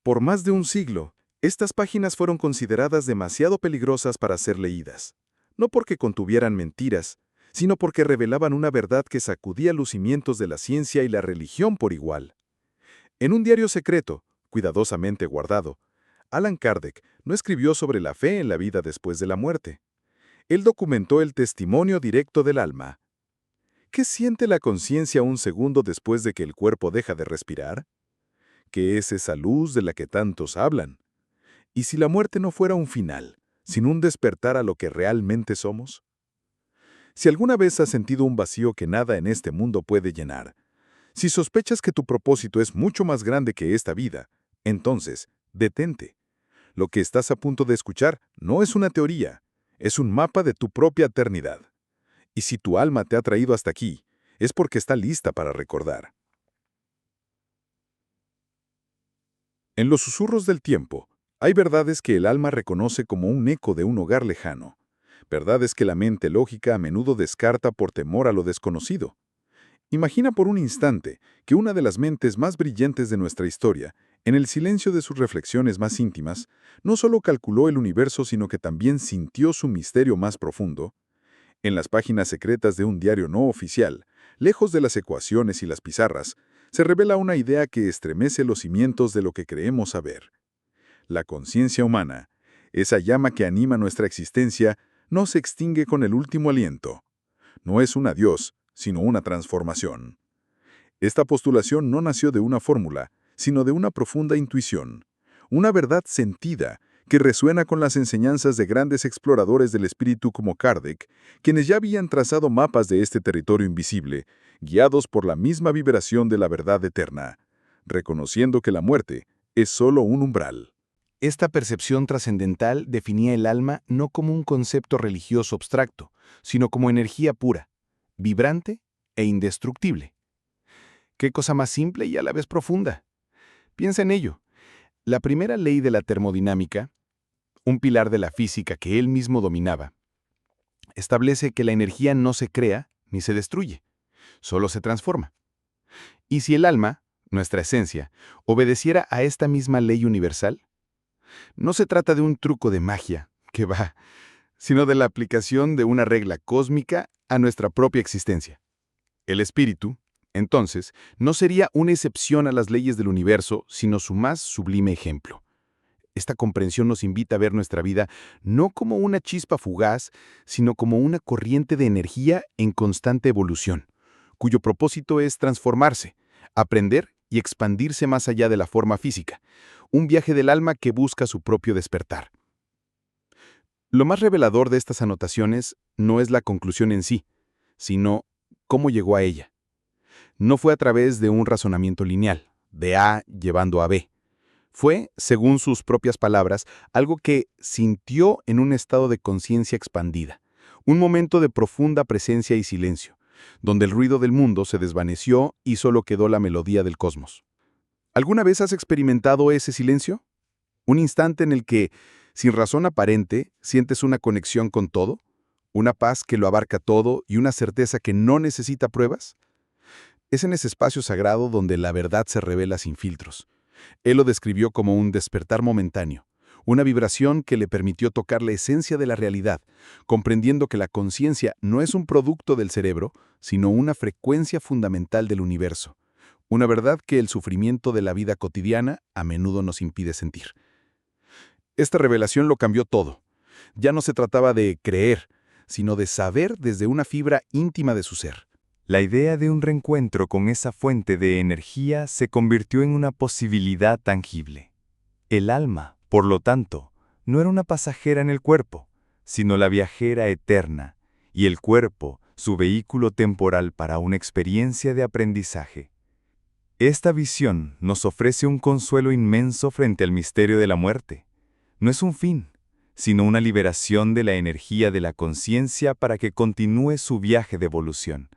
Por más de un siglo, estas páginas fueron consideradas demasiado peligrosas para ser leídas, no porque contuvieran mentiras, sino porque revelaban una verdad que sacudía los cimientos de la ciencia y la religión por igual. En un diario secreto, cuidadosamente guardado, Allan Kardec no escribió sobre la fe en la vida después de la muerte. Él documentó el testimonio directo del alma. ¿Qué siente la conciencia un segundo después de que el cuerpo deja de respirar? ¿Qué es esa luz de la que tantos hablan? ¿Y si la muerte no fuera un final, sino un despertar a lo que realmente somos? Si alguna vez has sentido un vacío que nada en este mundo puede llenar, si sospechas que tu propósito es mucho más grande que esta vida, entonces, detente. Lo que estás a punto de escuchar no es una teoría, es un mapa de tu propia eternidad. Y si tu alma te ha traído hasta aquí, es porque está lista para recordar. En los susurros del tiempo, hay verdades que el alma reconoce como un eco de un hogar lejano, verdades que la mente lógica a menudo descarta por temor a lo desconocido. Imagina por un instante que una de las mentes más brillantes de nuestra historia, en el silencio de sus reflexiones más íntimas, no solo calculó el universo, sino que también sintió su misterio más profundo. En las páginas secretas de un diario no oficial, lejos de las ecuaciones y las pizarras, se revela una idea que estremece los cimientos de lo que creemos saber. La conciencia humana, esa llama que anima nuestra existencia, no se extingue con el último aliento. No es un adiós, sino una transformación. Esta postulación no nació de una fórmula, sino de una profunda intuición, una verdad sentida que resuena con las enseñanzas de grandes exploradores del espíritu como Kardec, quienes ya habían trazado mapas de este territorio invisible, guiados por la misma vibración de la verdad eterna, reconociendo que la muerte es solo un umbral. Esta percepción trascendental definía el alma no como un concepto religioso abstracto, sino como energía pura, vibrante e indestructible. ¿Qué cosa más simple y a la vez profunda? Piensa en ello. La primera ley de la termodinámica, un pilar de la física que él mismo dominaba, establece que la energía no se crea ni se destruye, solo se transforma. Y si el alma, nuestra esencia, obedeciera a esta misma ley universal, no se trata de un truco de magia, que va, sino de la aplicación de una regla cósmica a nuestra propia existencia. El espíritu, entonces, no sería una excepción a las leyes del universo, sino su más sublime ejemplo. Esta comprensión nos invita a ver nuestra vida no como una chispa fugaz, sino como una corriente de energía en constante evolución, cuyo propósito es transformarse, aprender y expandirse más allá de la forma física, un viaje del alma que busca su propio despertar. Lo más revelador de estas anotaciones no es la conclusión en sí, sino cómo llegó a ella. No fue a través de un razonamiento lineal, de A llevando a B. Fue, según sus propias palabras, algo que sintió en un estado de conciencia expandida, un momento de profunda presencia y silencio, donde el ruido del mundo se desvaneció y solo quedó la melodía del cosmos. ¿Alguna vez has experimentado ese silencio? Un instante en el que, sin razón aparente, sientes una conexión con todo, una paz que lo abarca todo y una certeza que no necesita pruebas. Es en ese espacio sagrado donde la verdad se revela sin filtros. Él lo describió como un despertar momentáneo, una vibración que le permitió tocar la esencia de la realidad, comprendiendo que la conciencia no es un producto del cerebro, sino una frecuencia fundamental del universo, una verdad que el sufrimiento de la vida cotidiana a menudo nos impide sentir. Esta revelación lo cambió todo. Ya no se trataba de creer, sino de saber desde una fibra íntima de su ser. La idea de un reencuentro con esa fuente de energía se convirtió en una posibilidad tangible. El alma, por lo tanto, no era una pasajera en el cuerpo, sino la viajera eterna, y el cuerpo, su vehículo temporal para una experiencia de aprendizaje. Esta visión nos ofrece un consuelo inmenso frente al misterio de la muerte. No es un fin, sino una liberación de la energía de la conciencia para que continúe su viaje de evolución.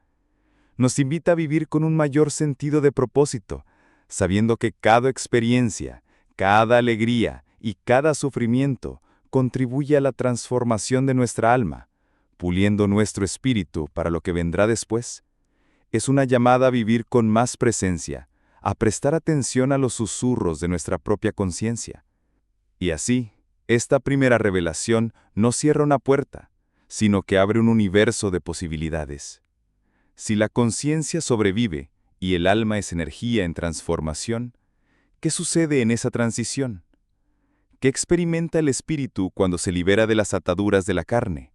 Nos invita a vivir con un mayor sentido de propósito, sabiendo que cada experiencia, cada alegría y cada sufrimiento contribuye a la transformación de nuestra alma, puliendo nuestro espíritu para lo que vendrá después. Es una llamada a vivir con más presencia, a prestar atención a los susurros de nuestra propia conciencia. Y así, esta primera revelación no cierra una puerta, sino que abre un universo de posibilidades. Si la conciencia sobrevive y el alma es energía en transformación, ¿qué sucede en esa transición? ¿Qué experimenta el espíritu cuando se libera de las ataduras de la carne?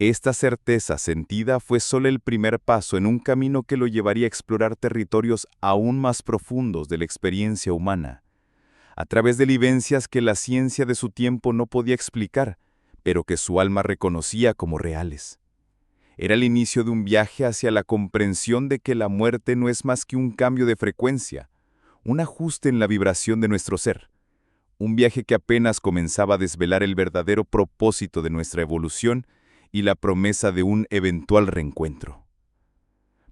Esta certeza sentida fue solo el primer paso en un camino que lo llevaría a explorar territorios aún más profundos de la experiencia humana, a través de vivencias que la ciencia de su tiempo no podía explicar, pero que su alma reconocía como reales. Era el inicio de un viaje hacia la comprensión de que la muerte no es más que un cambio de frecuencia, un ajuste en la vibración de nuestro ser. Un viaje que apenas comenzaba a desvelar el verdadero propósito de nuestra evolución y la promesa de un eventual reencuentro.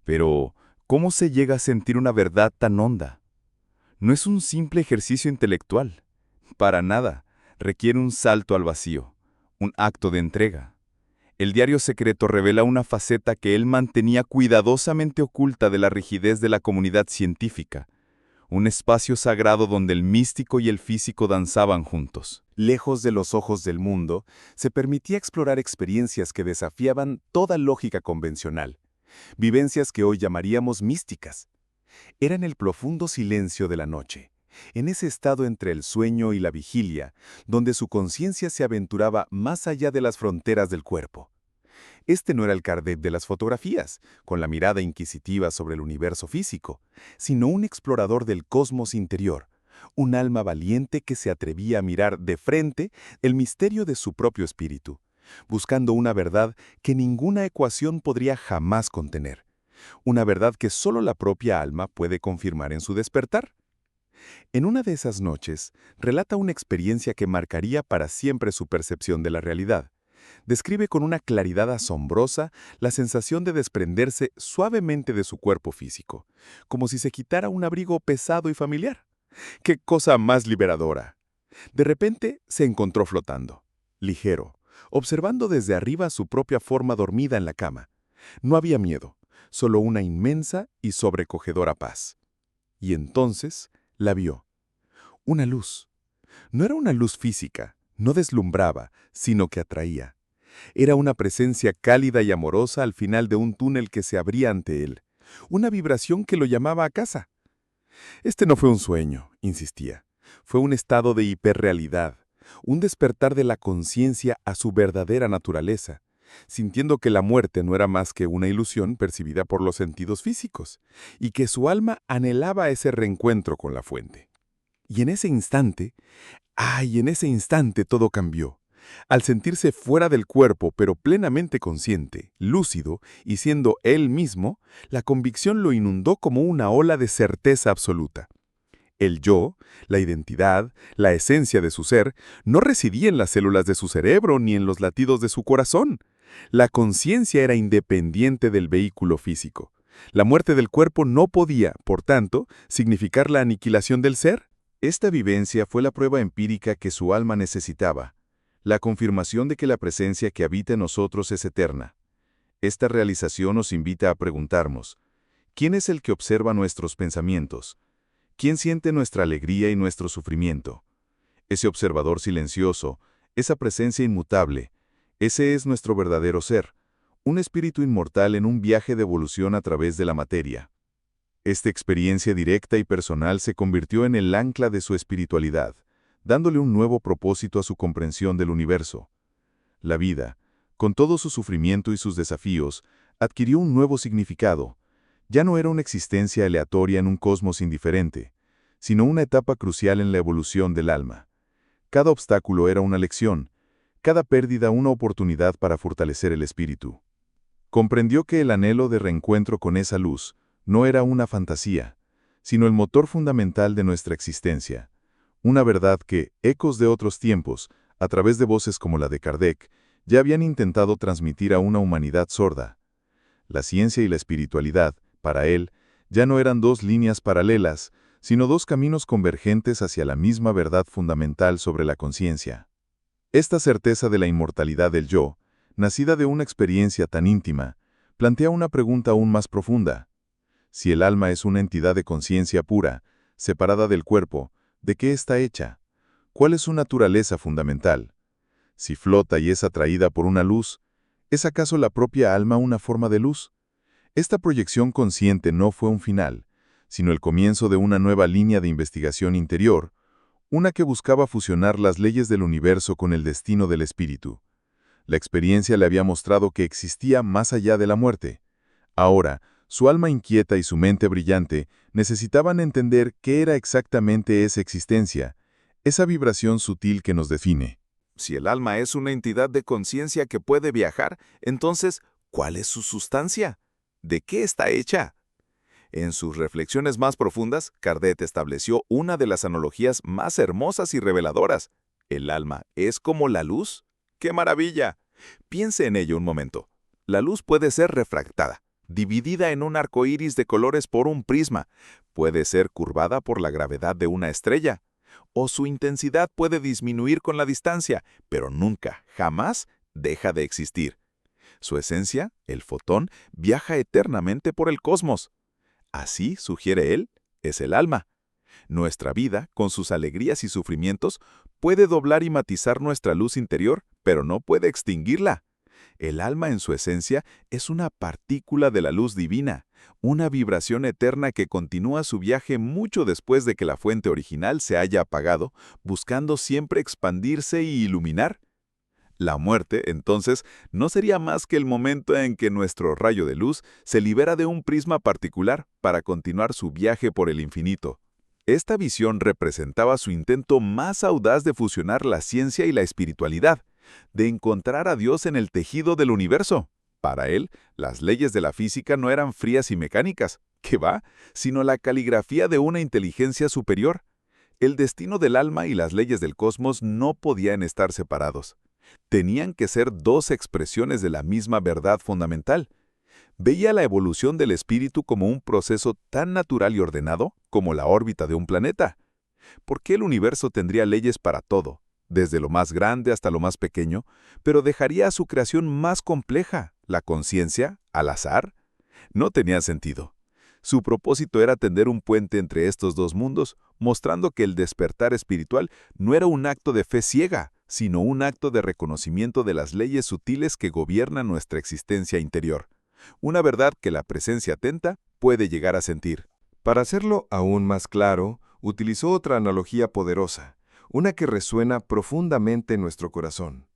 Pero, ¿cómo se llega a sentir una verdad tan honda? No es un simple ejercicio intelectual. Para nada. Requiere un salto al vacío, un acto de entrega. El diario secreto revela una faceta que él mantenía cuidadosamente oculta de la rigidez de la comunidad científica, un espacio sagrado donde el místico y el físico danzaban juntos. Lejos de los ojos del mundo, se permitía explorar experiencias que desafiaban toda lógica convencional, vivencias que hoy llamaríamos místicas. Era en el profundo silencio de la noche, en ese estado entre el sueño y la vigilia, donde su conciencia se aventuraba más allá de las fronteras del cuerpo. Este no era el Kardec de las fotografías, con la mirada inquisitiva sobre el universo físico, sino un explorador del cosmos interior, un alma valiente que se atrevía a mirar de frente el misterio de su propio espíritu, buscando una verdad que ninguna ecuación podría jamás contener, una verdad que solo la propia alma puede confirmar en su despertar. En una de esas noches, relata una experiencia que marcaría para siempre su percepción de la realidad. Describe con una claridad asombrosa la sensación de desprenderse suavemente de su cuerpo físico, como si se quitara un abrigo pesado y familiar. ¡Qué cosa más liberadora! De repente se encontró flotando, ligero, observando desde arriba su propia forma dormida en la cama. No había miedo, solo una inmensa y sobrecogedora paz. Y entonces la vio. Una luz. No era una luz física, no deslumbraba, sino que atraía. Era una presencia cálida y amorosa al final de un túnel que se abría ante él, una vibración que lo llamaba a casa. Este no fue un sueño, insistía. Fue un estado de hiperrealidad, un despertar de la conciencia a su verdadera naturaleza, sintiendo que la muerte no era más que una ilusión percibida por los sentidos físicos, y que su alma anhelaba ese reencuentro con la fuente. Y en ese instante, en ese instante todo cambió. Al sentirse fuera del cuerpo, pero plenamente consciente, lúcido y siendo él mismo, la convicción lo inundó como una ola de certeza absoluta. El yo, la identidad, la esencia de su ser, no residía en las células de su cerebro ni en los latidos de su corazón. La conciencia era independiente del vehículo físico. La muerte del cuerpo no podía, por tanto, significar la aniquilación del ser. Esta vivencia fue la prueba empírica que su alma necesitaba, la confirmación de que la presencia que habita en nosotros es eterna. Esta realización nos invita a preguntarnos, ¿quién es el que observa nuestros pensamientos? ¿Quién siente nuestra alegría y nuestro sufrimiento? Ese observador silencioso, esa presencia inmutable, ese es nuestro verdadero ser, un espíritu inmortal en un viaje de evolución a través de la materia. Esta experiencia directa y personal se convirtió en el ancla de su espiritualidad, dándole un nuevo propósito a su comprensión del universo. La vida, con todo su sufrimiento y sus desafíos, adquirió un nuevo significado. Ya no era una existencia aleatoria en un cosmos indiferente, sino una etapa crucial en la evolución del alma. Cada obstáculo era una lección, cada pérdida una oportunidad para fortalecer el espíritu. Comprendió que el anhelo de reencuentro con esa luz no era una fantasía, sino el motor fundamental de nuestra existencia. Una verdad que, ecos de otros tiempos, a través de voces como la de Kardec, ya habían intentado transmitir a una humanidad sorda. La ciencia y la espiritualidad, para él, ya no eran dos líneas paralelas, sino dos caminos convergentes hacia la misma verdad fundamental sobre la conciencia. Esta certeza de la inmortalidad del yo, nacida de una experiencia tan íntima, plantea una pregunta aún más profunda. Si el alma es una entidad de conciencia pura, separada del cuerpo, ¿de qué está hecha? ¿Cuál es su naturaleza fundamental? Si flota y es atraída por una luz, ¿es acaso la propia alma una forma de luz? Esta proyección consciente no fue un final, sino el comienzo de una nueva línea de investigación interior, una que buscaba fusionar las leyes del universo con el destino del espíritu. La experiencia le había mostrado que existía más allá de la muerte. Ahora, su alma inquieta y su mente brillante necesitaban entender qué era exactamente esa existencia, esa vibración sutil que nos define. Si el alma es una entidad de conciencia que puede viajar, entonces, ¿cuál es su sustancia? ¿De qué está hecha? En sus reflexiones más profundas, Kardec estableció una de las analogías más hermosas y reveladoras. ¿El alma es como la luz? ¡Qué maravilla! Piense en ello un momento. La luz puede ser refractada, dividida en un arco iris de colores por un prisma, puede ser curvada por la gravedad de una estrella, o su intensidad puede disminuir con la distancia, pero nunca, jamás, deja de existir. Su esencia, el fotón, viaja eternamente por el cosmos. Así, sugiere él, es el alma. Nuestra vida, con sus alegrías y sufrimientos, puede doblar y matizar nuestra luz interior, pero no puede extinguirla. El alma en su esencia es una partícula de la luz divina, una vibración eterna que continúa su viaje mucho después de que la fuente original se haya apagado, buscando siempre expandirse y iluminar. La muerte, entonces, no sería más que el momento en que nuestro rayo de luz se libera de un prisma particular para continuar su viaje por el infinito. Esta visión representaba su intento más audaz de fusionar la ciencia y la espiritualidad, de encontrar a Dios en el tejido del universo. Para él, las leyes de la física no eran frías y mecánicas, ¿qué va?, sino la caligrafía de una inteligencia superior. El destino del alma y las leyes del cosmos no podían estar separados. Tenían que ser dos expresiones de la misma verdad fundamental. Veía la evolución del espíritu como un proceso tan natural y ordenado como la órbita de un planeta. ¿Por qué el universo tendría leyes para todo, desde lo más grande hasta lo más pequeño, pero dejaría a su creación más compleja, la conciencia, al azar? No tenía sentido. Su propósito era tender un puente entre estos dos mundos, mostrando que el despertar espiritual no era un acto de fe ciega, sino un acto de reconocimiento de las leyes sutiles que gobiernan nuestra existencia interior. Una verdad que la presencia atenta puede llegar a sentir. Para hacerlo aún más claro, utilizó otra analogía poderosa, una que resuena profundamente en nuestro corazón.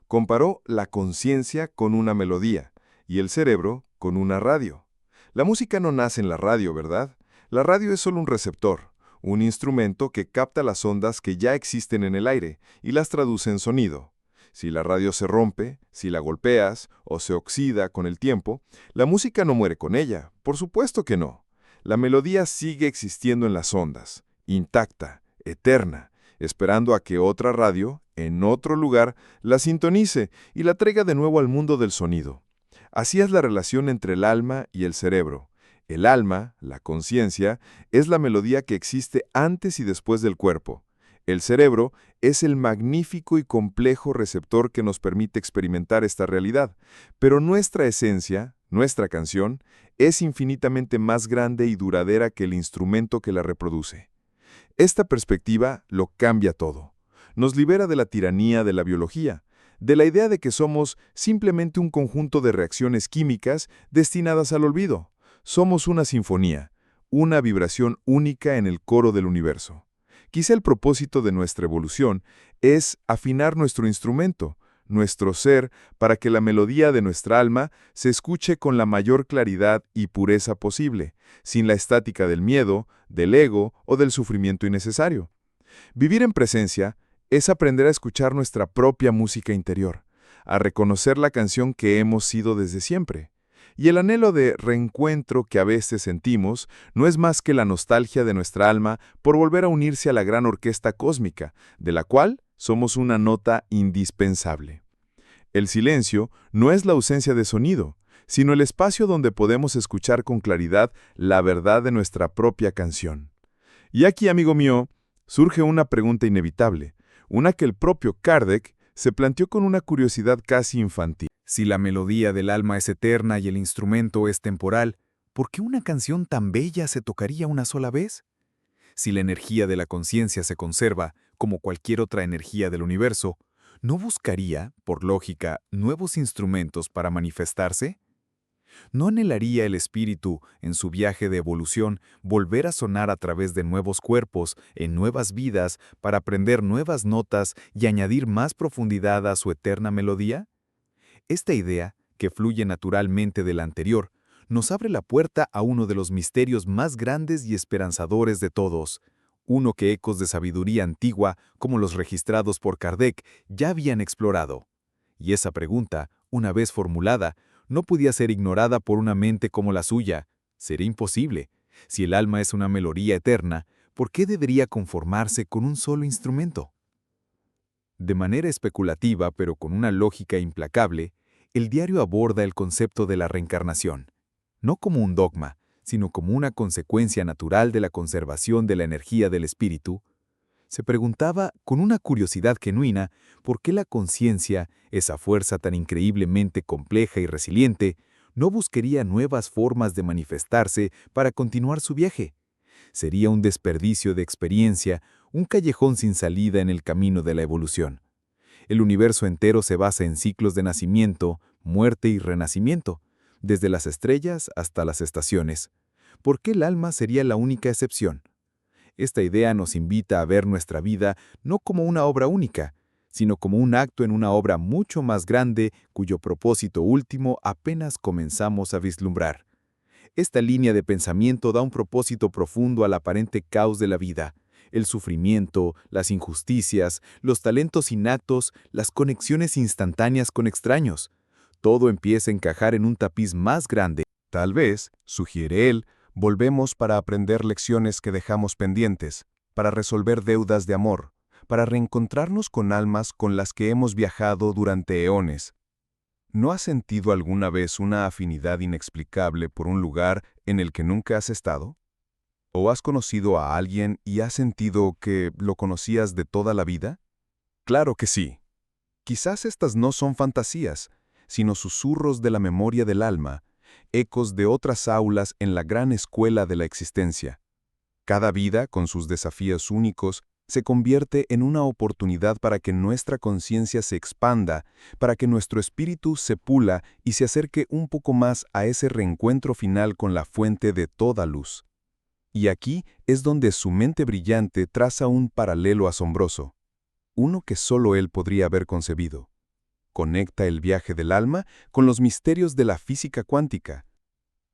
Comparó la conciencia con una melodía y el cerebro con una radio. La música no nace en la radio, ¿verdad? La radio es solo un receptor, un instrumento que capta las ondas que ya existen en el aire y las traduce en sonido. Si la radio se rompe, si la golpeas o se oxida con el tiempo, la música no muere con ella, por supuesto que no. La melodía sigue existiendo en las ondas, intacta, eterna, esperando a que otra radio, en otro lugar, la sintonice y la traiga de nuevo al mundo del sonido. Así es la relación entre el alma y el cerebro. El alma, la conciencia, es la melodía que existe antes y después del cuerpo. El cerebro es el magnífico y complejo receptor que nos permite experimentar esta realidad, pero nuestra esencia, nuestra canción, es infinitamente más grande y duradera que el instrumento que la reproduce. Esta perspectiva lo cambia todo. Nos libera de la tiranía de la biología, de la idea de que somos simplemente un conjunto de reacciones químicas destinadas al olvido. Somos una sinfonía, una vibración única en el coro del universo. Quizá el propósito de nuestra evolución es afinar nuestro instrumento, nuestro ser, para que la melodía de nuestra alma se escuche con la mayor claridad y pureza posible, sin la estática del miedo, del ego o del sufrimiento innecesario. Vivir en presencia es aprender a escuchar nuestra propia música interior, a reconocer la canción que hemos sido desde siempre. Y el anhelo de reencuentro que a veces sentimos no es más que la nostalgia de nuestra alma por volver a unirse a la gran orquesta cósmica, de la cual somos una nota indispensable. El silencio no es la ausencia de sonido, sino el espacio donde podemos escuchar con claridad la verdad de nuestra propia canción. Y aquí, amigo mío, surge una pregunta inevitable, una que el propio Kardec se planteó con una curiosidad casi infantil. Si la melodía del alma es eterna y el instrumento es temporal, ¿por qué una canción tan bella se tocaría una sola vez? Si la energía de la conciencia se conserva, como cualquier otra energía del universo, ¿no buscaría, por lógica, nuevos instrumentos para manifestarse? ¿No anhelaría el espíritu, en su viaje de evolución, volver a sonar a través de nuevos cuerpos, en nuevas vidas, para aprender nuevas notas y añadir más profundidad a su eterna melodía? Esta idea, que fluye naturalmente de la anterior, nos abre la puerta a uno de los misterios más grandes y esperanzadores de todos, uno que ecos de sabiduría antigua, como los registrados por Kardec, ya habían explorado. Y esa pregunta, una vez formulada, no podía ser ignorada por una mente como la suya. Sería imposible. Si el alma es una melodía eterna, ¿por qué debería conformarse con un solo instrumento? De manera especulativa, pero con una lógica implacable, el diario aborda el concepto de la reencarnación, no como un dogma, sino como una consecuencia natural de la conservación de la energía del espíritu. Se preguntaba, con una curiosidad genuina, por qué la conciencia, esa fuerza tan increíblemente compleja y resiliente, no buscaría nuevas formas de manifestarse para continuar su viaje. Sería un desperdicio de experiencia, un callejón sin salida en el camino de la evolución. El universo entero se basa en ciclos de nacimiento, muerte y renacimiento, desde las estrellas hasta las estaciones. ¿Por qué el alma sería la única excepción? Esta idea nos invita a ver nuestra vida no como una obra única, sino como un acto en una obra mucho más grande cuyo propósito último apenas comenzamos a vislumbrar. Esta línea de pensamiento da un propósito profundo al aparente caos de la vida, el sufrimiento, las injusticias, los talentos innatos, las conexiones instantáneas con extraños. Todo empieza a encajar en un tapiz más grande. Tal vez, sugiere él, volvemos para aprender lecciones que dejamos pendientes, para resolver deudas de amor, para reencontrarnos con almas con las que hemos viajado durante eones. ¿No has sentido alguna vez una afinidad inexplicable por un lugar en el que nunca has estado? ¿O has conocido a alguien y has sentido que lo conocías de toda la vida? Claro que sí. Quizás estas no son fantasías, sino susurros de la memoria del alma, ecos de otras aulas en la gran escuela de la existencia. Cada vida, con sus desafíos únicos, se convierte en una oportunidad para que nuestra conciencia se expanda, para que nuestro espíritu se pula y se acerque un poco más a ese reencuentro final con la fuente de toda luz. Y aquí es donde su mente brillante traza un paralelo asombroso, uno que solo él podría haber concebido. Conecta el viaje del alma con los misterios de la física cuántica.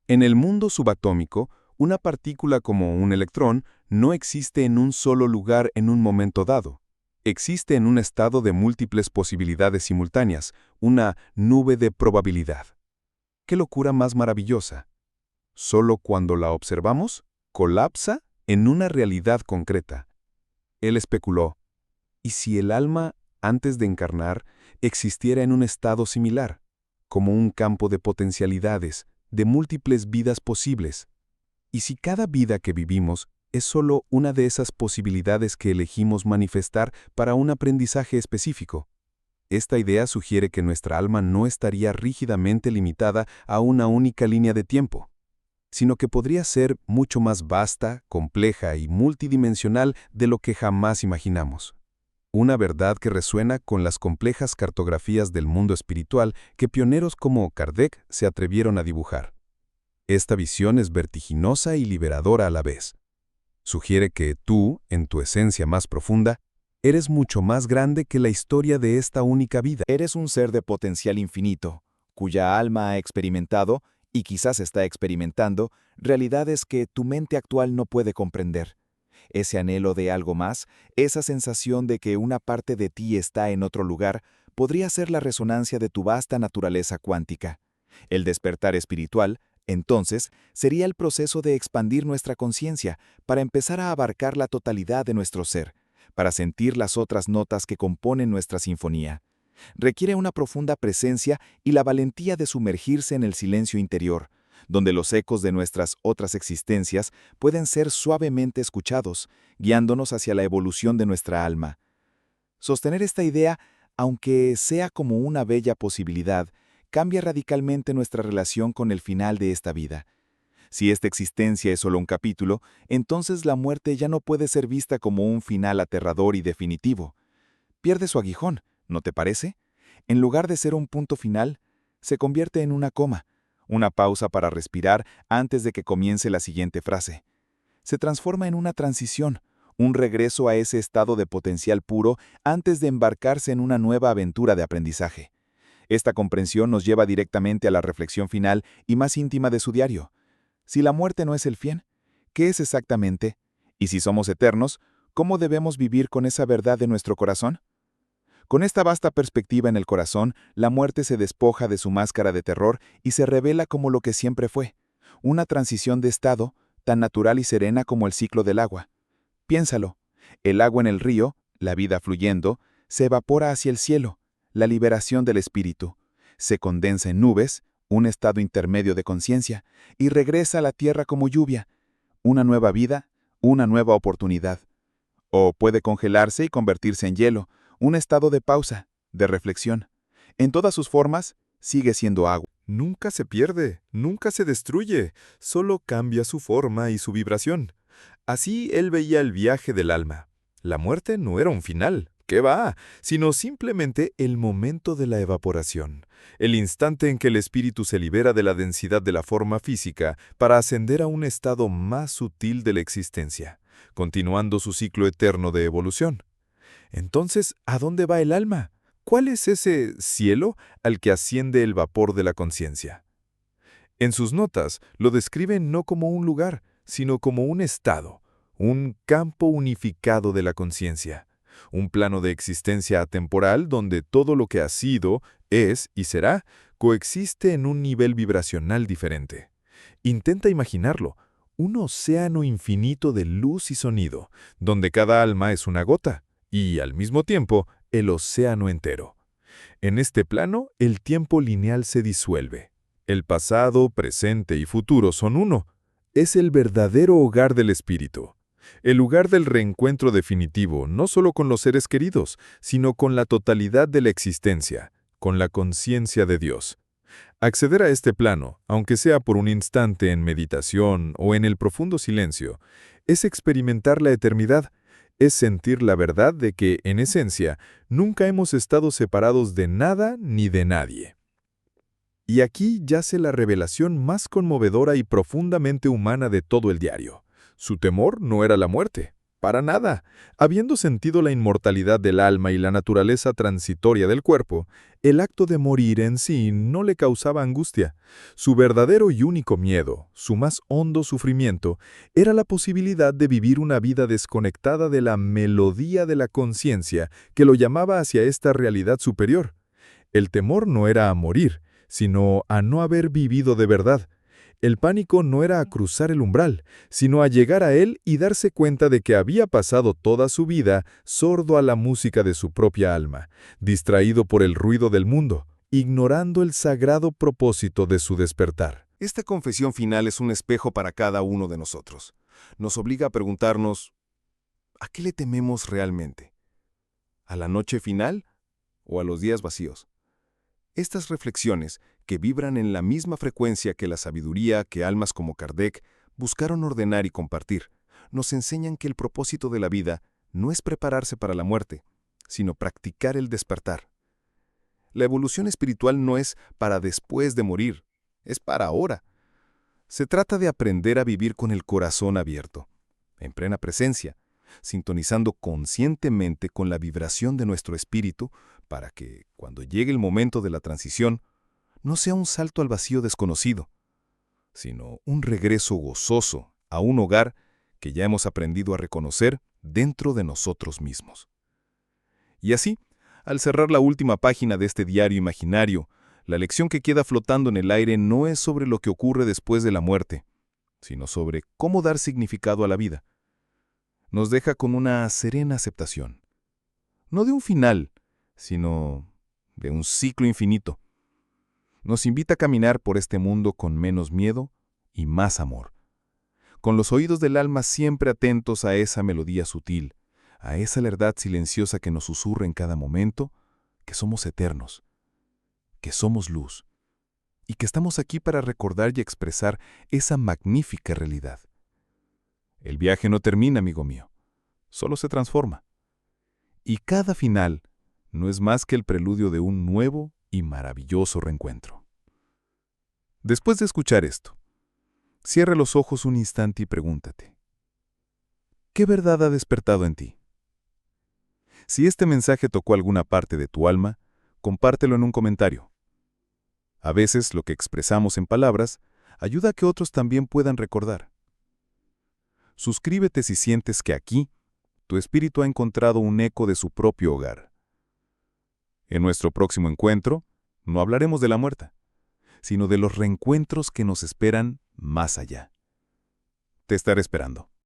En el mundo subatómico, una partícula como un electrón no existe en un solo lugar en un momento dado. Existe en un estado de múltiples posibilidades simultáneas, una nube de probabilidad. ¡Qué locura más maravillosa! Solo cuando la observamos, colapsa en una realidad concreta. Él especuló, ¿y si el alma, antes de encarnar, existiera en un estado similar, como un campo de potencialidades, de múltiples vidas posibles? ¿Y si cada vida que vivimos es solo una de esas posibilidades que elegimos manifestar para un aprendizaje específico? Esta idea sugiere que nuestra alma no estaría rígidamente limitada a una única línea de tiempo, sino que podría ser mucho más vasta, compleja y multidimensional de lo que jamás imaginamos. Una verdad que resuena con las complejas cartografías del mundo espiritual que pioneros como Kardec se atrevieron a dibujar. Esta visión es vertiginosa y liberadora a la vez. Sugiere que tú, en tu esencia más profunda, eres mucho más grande que la historia de esta única vida. Eres un ser de potencial infinito, cuya alma ha experimentado, y quizás está experimentando, realidades que tu mente actual no puede comprender. Ese anhelo de algo más, esa sensación de que una parte de ti está en otro lugar, podría ser la resonancia de tu vasta naturaleza cuántica. El despertar espiritual, entonces, sería el proceso de expandir nuestra conciencia para empezar a abarcar la totalidad de nuestro ser, para sentir las otras notas que componen nuestra sinfonía. Requiere una profunda presencia y la valentía de sumergirse en el silencio interior, donde los ecos de nuestras otras existencias pueden ser suavemente escuchados, guiándonos hacia la evolución de nuestra alma. Sostener esta idea, aunque sea como una bella posibilidad, cambia radicalmente nuestra relación con el final de esta vida. Si esta existencia es solo un capítulo, entonces la muerte ya no puede ser vista como un final aterrador y definitivo. Pierde su aguijón, ¿no te parece? En lugar de ser un punto final, se convierte en una coma, una pausa para respirar antes de que comience la siguiente frase. Se transforma en una transición, un regreso a ese estado de potencial puro antes de embarcarse en una nueva aventura de aprendizaje. Esta comprensión nos lleva directamente a la reflexión final y más íntima de su diario. Si la muerte no es el fin, ¿qué es exactamente? Y si somos eternos, ¿cómo debemos vivir con esa verdad de nuestro corazón? Con esta vasta perspectiva en el corazón, la muerte se despoja de su máscara de terror y se revela como lo que siempre fue, una transición de estado tan natural y serena como el ciclo del agua. Piénsalo, el agua en el río, la vida fluyendo, se evapora hacia el cielo, la liberación del espíritu, se condensa en nubes, un estado intermedio de conciencia, y regresa a la tierra como lluvia, una nueva vida, una nueva oportunidad. O puede congelarse y convertirse en hielo, un estado de pausa, de reflexión. En todas sus formas, sigue siendo agua. Nunca se pierde, nunca se destruye, solo cambia su forma y su vibración. Así él veía el viaje del alma. La muerte no era un final, ¿qué va?, sino simplemente el momento de la evaporación, el instante en que el espíritu se libera de la densidad de la forma física para ascender a un estado más sutil de la existencia, continuando su ciclo eterno de evolución. Entonces, ¿a dónde va el alma? ¿Cuál es ese cielo al que asciende el vapor de la conciencia? En sus notas lo describe no como un lugar, sino como un estado, un campo unificado de la conciencia, un plano de existencia atemporal donde todo lo que ha sido, es y será coexiste en un nivel vibracional diferente. Intenta imaginarlo, un océano infinito de luz y sonido, donde cada alma es una gota, y, al mismo tiempo, el océano entero. En este plano, el tiempo lineal se disuelve. El pasado, presente y futuro son uno. Es el verdadero hogar del espíritu. El lugar del reencuentro definitivo, no solo con los seres queridos, sino con la totalidad de la existencia, con la conciencia de Dios. Acceder a este plano, aunque sea por un instante en meditación o en el profundo silencio, es experimentar la eternidad, es sentir la verdad de que, en esencia, nunca hemos estado separados de nada ni de nadie. Y aquí yace la revelación más conmovedora y profundamente humana de todo el diario. Su temor no era la muerte, para nada. Habiendo sentido la inmortalidad del alma y la naturaleza transitoria del cuerpo, el acto de morir en sí no le causaba angustia. Su verdadero y único miedo, su más hondo sufrimiento, era la posibilidad de vivir una vida desconectada de la melodía de la conciencia que lo llamaba hacia esta realidad superior. El temor no era a morir, sino a no haber vivido de verdad. El pánico no era a cruzar el umbral, sino a llegar a él y darse cuenta de que había pasado toda su vida sordo a la música de su propia alma, distraído por el ruido del mundo, ignorando el sagrado propósito de su despertar. Esta confesión final es un espejo para cada uno de nosotros. Nos obliga a preguntarnos, ¿a qué le tememos realmente? ¿A la noche final o a los días vacíos? Estas reflexiones, que vibran en la misma frecuencia que la sabiduría que almas como Kardec buscaron ordenar y compartir, nos enseñan que el propósito de la vida no es prepararse para la muerte, sino practicar el despertar. La evolución espiritual no es para después de morir, es para ahora. Se trata de aprender a vivir con el corazón abierto, en plena presencia, sintonizando conscientemente con la vibración de nuestro espíritu para que, cuando llegue el momento de la transición, no sea un salto al vacío desconocido, sino un regreso gozoso a un hogar que ya hemos aprendido a reconocer dentro de nosotros mismos. Y así, al cerrar la última página de este diario imaginario, la lección que queda flotando en el aire no es sobre lo que ocurre después de la muerte, sino sobre cómo dar significado a la vida. Nos deja con una serena aceptación, no de un final, sino de un ciclo infinito. Nos invita a caminar por este mundo con menos miedo y más amor, con los oídos del alma siempre atentos a esa melodía sutil, a esa verdad silenciosa que nos susurra en cada momento, que somos eternos, que somos luz, y que estamos aquí para recordar y expresar esa magnífica realidad. El viaje no termina, amigo mío, solo se transforma. Y cada final no es más que el preludio de un nuevo y maravilloso reencuentro. Después de escuchar esto, cierra los ojos un instante y pregúntate, ¿qué verdad ha despertado en ti? Si este mensaje tocó alguna parte de tu alma, compártelo en un comentario. A veces lo que expresamos en palabras ayuda a que otros también puedan recordar. Suscríbete si sientes que aquí tu espíritu ha encontrado un eco de su propio hogar. En nuestro próximo encuentro, no hablaremos de la muerte, sino de los reencuentros que nos esperan más allá. Te estaré esperando.